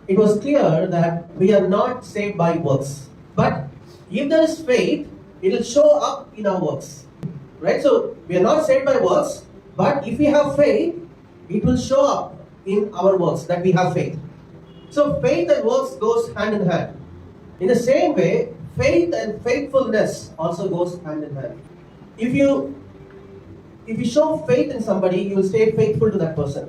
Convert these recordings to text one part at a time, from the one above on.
it was clear that we are not saved by works. But if there is faith, it will show up in our works. Right? So we are not saved by works, but if we have faith, it will show up in our works that we have faith. So faith and works goes hand in hand. In the same way, faith and faithfulness also goes hand in hand. If you show faith in somebody, you will stay faithful to that person.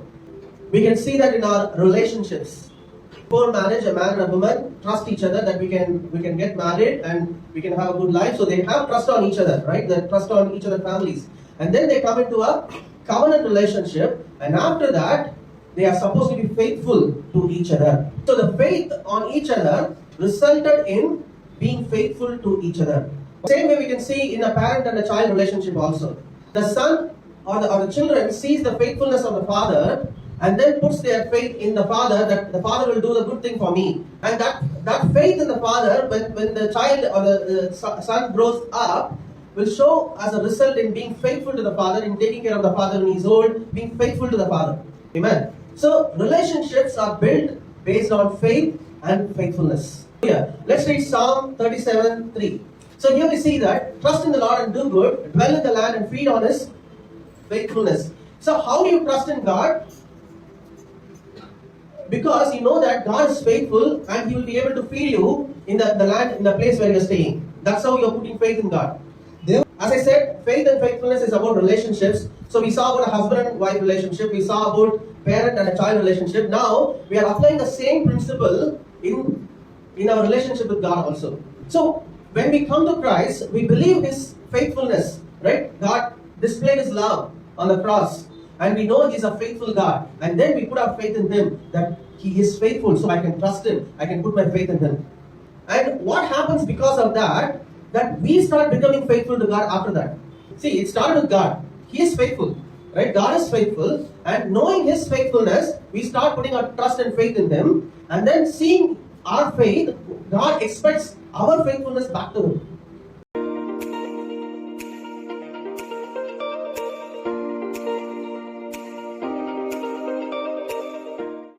We can see that in our relationships. Before marriage, a man and a woman trust each other that we can get married and we can have a good life. So they have trust on each other, right? They trust on each other's families. And then they come into a covenant relationship, and after that, they are supposed to be faithful to each other. So the faith on each other resulted in being faithful to each other. Same way we can see in a parent and a child relationship also. The son or the children sees the faithfulness of the father and then puts their faith in the father, that the father will do the good thing for me. And that faith in the father, when the child or the son grows up, will show as a result in being faithful to the father, in taking care of the father when he's old, being faithful to the father. Amen. So relationships are built based on faith and faithfulness. Here, let's read Psalm 37:3. So here we see that trust in the Lord and do good, dwell in the land and feed on His faithfulness. So how do you trust in God? Because you know that God is faithful and He will be able to feed you in the land, in the place where you are staying. That's how you are putting faith in God. As I said, faith and faithfulness is about relationships. So we saw about a husband and wife relationship. We saw about parent and a child relationship. Now we are applying the same principle in our relationship with God also. So when we come to Christ, we believe His faithfulness, right? God displayed His love on the cross, and we know He is a faithful God. And then we put our faith in Him, that He is faithful, so I can trust Him. I can put my faith in Him. And what happens because of that? That we start becoming faithful to God after that. See, it started with God. He is faithful, right? God is faithful, and knowing His faithfulness, we start putting our trust and faith in Him, and then seeing our faith, God expects our faithfulness back to Him.